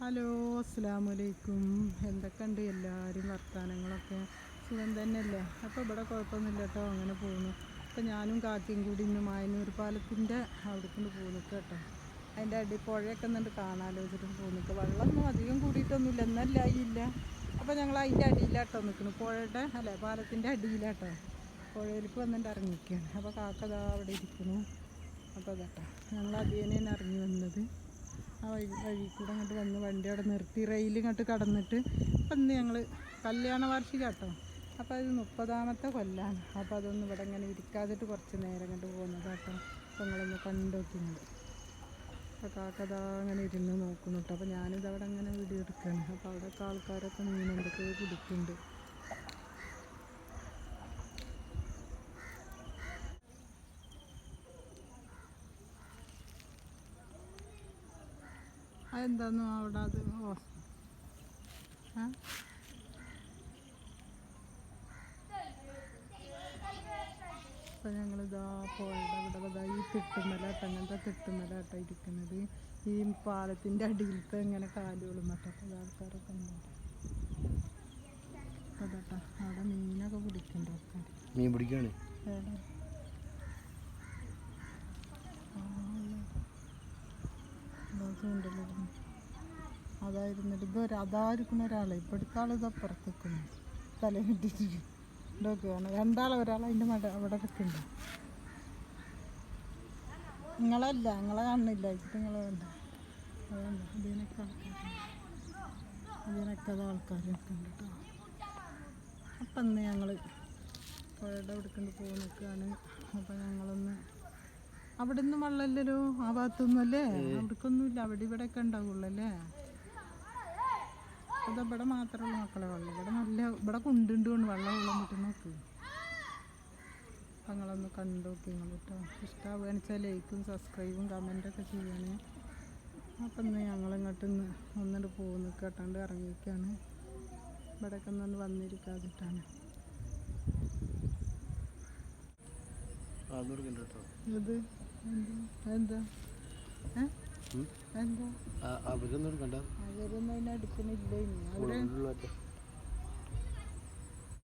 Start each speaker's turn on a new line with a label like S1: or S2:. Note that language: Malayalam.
S1: ഹലോ, അസ്സലാമലൈക്കും. എന്തൊക്കെയുണ്ട് എല്ലാവരും വർത്തമാനങ്ങളൊക്കെ? സുഖം തന്നെയല്ലേ? അപ്പോൾ ഇവിടെ കുഴപ്പമൊന്നുമില്ല കേട്ടോ, അങ്ങനെ പോകുന്നു. അപ്പോൾ ഞാനും കാക്കയും കൂടി ഇന്ന് മായന്നൂർ പാലത്തിൻ്റെ അവിടേക്കൊണ്ട് പോകുന്നു കേട്ടോ. അതിൻ്റെ അടി പുഴയൊക്കെ എന്നിട്ട് കാണാമല്ലോ വെച്ചിട്ട് പോകുന്നു. വെള്ളമൊന്നും അധികം കൂടിയിട്ടൊന്നുമില്ല, എന്നല്ല ഇല്ല. അപ്പോൾ ഞങ്ങൾ അതിൻ്റെ അടിയിലാട്ടോ നിൽക്കുന്നു, പുഴയുടെ അല്ലേ പാലത്തിൻ്റെ അടിയിലാട്ടോ. പുഴയിലേക്ക് വന്നിട്ട് ഇറങ്ങിയിരിക്കുകയാണ്. അപ്പോൾ കാക്ക ദാ അവിടെ ഇരിക്കുന്നു. അപ്പോൾ അതാട്ടോ ഞങ്ങൾ അതിയേനെ ഇറങ്ങി വന്നത്. ആ വഴി കൂടെ അങ്ങോട്ട് വന്ന് വണ്ടി അവിടെ നിർത്തി റെയിൽ ഇങ്ങോട്ട് കടന്നിട്ട് അപ്പം ഇന്ന് ഞങ്ങൾ കല്യാണ വാർഷികം കേട്ടോ. അപ്പോൾ അത് 30ാമത്തെ കൊല്ലമാണ്. അപ്പോൾ അതൊന്നും ഇവിടെ ഇങ്ങനെ ഇരിക്കാതിട്ട് കുറച്ച് നേരം ഇങ്ങോട്ട് പോകുന്നത് കേട്ടോ. അപ്പോൾ നിങ്ങളൊന്ന് കണ്ടോക്കുന്നത്. അപ്പോൾ കാക്കതാ അങ്ങനെ ഇരുന്ന് നോക്കുന്നു കേട്ടോ. അപ്പോൾ ഞാനിതവിടെ അങ്ങനെ വീഡിയോ എടുക്കുകയാണ്. അപ്പോൾ അവിടെയൊക്കെ ആൾക്കാരൊക്കെ മീൻ എന്തൊക്കെയോ പിടിക്കുന്നുണ്ട്. അതെന്താന്നു അവിടെ അത് അപ്പം ഞങ്ങളിതാ പോയുടെ ഇവിടെ ഈ തിട്ടുമലാട്ട അങ്ങനത്തെ തിട്ടുമലാട്ട ഇരിക്കുന്നത്. ഈ പാലത്തിൻ്റെ അടിയിലത്തെ ഇങ്ങനെ കാലുകളും മറ്റൊക്കെ ആൾക്കാരൊക്കെ ഉണ്ട്. അതാട്ടാ അവിടെ മീനൊക്കെ പിടിക്കുന്നുണ്ട് ആൾക്കാർ.
S2: മീൻ പിടിക്കാണ്
S1: ചൂണ്ടലിരുന്നു അതായിരുന്നിട്ട് അതായിരിക്കുന്ന ഒരാളെ ഇപ്പോഴത്തെ ആൾ ഇതപ്പുറത്തേക്കുന്നു തലയിട്ടിട്ട് ഇതൊക്കെയാണ്. ഒരാൾ അതിൻ്റെ അവിടെ നിൽക്കുന്നുണ്ട്. നിങ്ങളല്ല, നിങ്ങളെ കാണുന്നില്ല, ഇത് നിങ്ങളെ വേണ്ട. അതുകൊണ്ട് ഇതിനൊക്കെ അത് ആൾക്കാർ നിൽക്കുന്നുണ്ട് കേട്ടോ. അപ്പം ഇന്ന് ഞങ്ങൾ പുഴയുടെ എടുക്കൊണ്ട് പോയി നിൽക്കുകയാണ്. അപ്പം ഞങ്ങളൊന്ന് അവിടെ ഒന്നും വെള്ളമില്ലല്ലോ, ആ ഭാഗത്തൊന്നും അല്ലേ, അവിടേക്കൊന്നുമില്ല. അവിടെ ഇവിടെയൊക്കെ ഉണ്ടാവുള്ളൂ അല്ലേ. അത് ഇവിടെ മാത്രമുള്ള മക്കളെ വെള്ളം, ഇവിടെ നല്ല ഇവിടെ കൊണ്ടുണ്ട് വെള്ളം പറ്റും നോക്ക്. അപ്പം നിങ്ങളൊന്ന് കണ്ടു നോക്കി നിങ്ങൾ കേട്ടോ. ഇഷ്ടമാവുകയെന്ന് വെച്ചാൽ ലൈക്കും സബ്സ്ക്രൈബും കമൻറ്റൊക്കെ ചെയ്യണേ. അപ്പം ഇന്ന് ഞങ്ങളിങ്ങോട്ട് ഒന്നിട്ട് പോകുന്നു കേട്ടാണ്ട് ഇറങ്ങിയിരിക്കുകയാണ്. ഇവിടെയൊക്കെ ഒന്ന് വന്നിരിക്കാതിട്ടാണ്. ഇത് എന്താ എന്താ അവരൊന്നും അതിനടുക്കണില്ല. ഇനി അവിടെ